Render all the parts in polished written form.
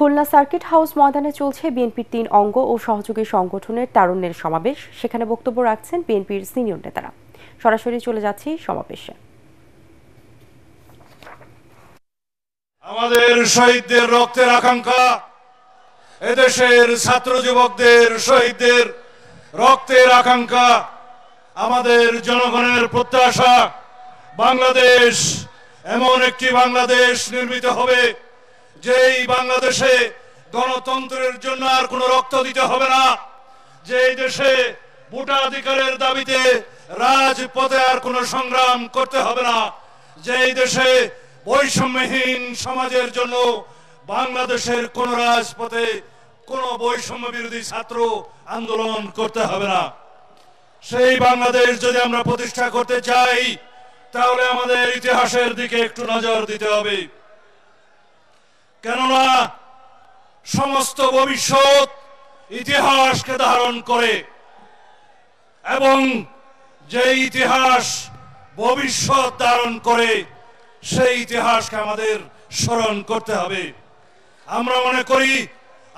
Khulna circuit house ময়দানে চলছে বিএনপির ৩ অঙ্গ ও সহযোগী সংগঠনের তারুণ্যের সমাবেশ। সেখানে বক্তব্য রাখছেন বিএনপির সিনিয়র নেতারা। সরাসরি চলে যাচ্ছি সমাবেশে। আমাদের শহীদদের রক্তের আকাঙ্ক্ষা, এদেশের ছাত্র যুবকদের শহীদদের রক্তের আকাঙ্ক্ষা, আমাদের জনগণের প্রত্যাশা, বাংলাদেশ এমন একটি বাংলাদেশ নির্মিত হবে যেই বাংলাদেশে গণতন্ত্রের জন্য আর কোনো রক্ত দিতে হবে না, যেই দেশে ভোটাধিকারের দাবিতে রাজপথে আর কোনো সংগ্রাম করতে হবে না, যেই দেশে বৈষম্যহীন সমাজের জন্য বাংলাদেশের কোন রাজপথে কোন বৈষম্য বিরোধী ছাত্র আন্দোলন করতে হবে না। সেই বাংলাদেশ যদি আমরা প্রতিষ্ঠা করতে চাই, তাহলে আমাদের ইতিহাসের দিকে একটু নজর দিতে হবে। কেননা সমস্ত ভবিষ্যৎ ইতিহাসকে ধারণ করে, এবং যে ইতিহাস ভবিষ্যৎ ধারণ করে সেই ইতিহাসকে আমাদের স্মরণ করতে হবে। আমরা মনে করি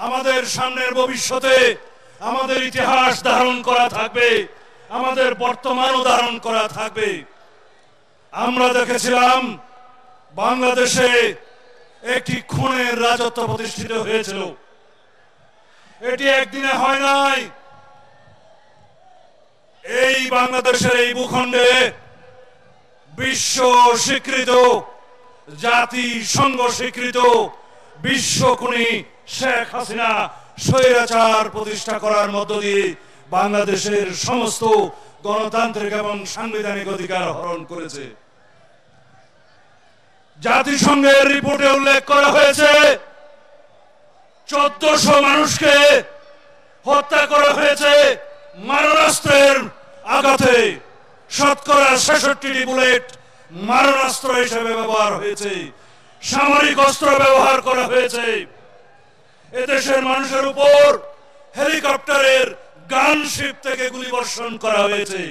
আমাদের সামনের ভবিষ্যতে আমাদের ইতিহাস ধারণ করা থাকবে, আমাদের বর্তমানও ধারণ করা থাকবে। আমরা দেখেছিলাম বাংলাদেশে একটি খুনের রাজত্ব প্রতিষ্ঠিত হয়েছিল। এটি একদিনে হয় নাই। এই বাংলাদেশের এই ভূখণ্ডে বিশ্ব স্বীকৃত, জাতিসংঘ স্বীকৃত বিশ্ব খুনি শেখ হাসিনা স্বৈরাচার প্রতিষ্ঠা করার মধ্য দিয়ে বাংলাদেশের সমস্ত গণতান্ত্রিক এবং সাংবিধানিক অধিকার হরণ করেছে। জাতিসংঘের রিপোর্টে উল্লেখ করা হয়েছে 1400 মানুষকে হত্যা করা হয়েছে মারণাস্ত্রের আঘাতে। শতকরা 66টি বুলেট মারণাস্ত্র হিসেবে ব্যবহার হয়েছে, সামরিক অস্ত্র ব্যবহার করা হয়েছে। এদেশের মানুষের উপর হেলিকপ্টারের গানশিপ থেকে গুলিবর্ষণ করা হয়েছে।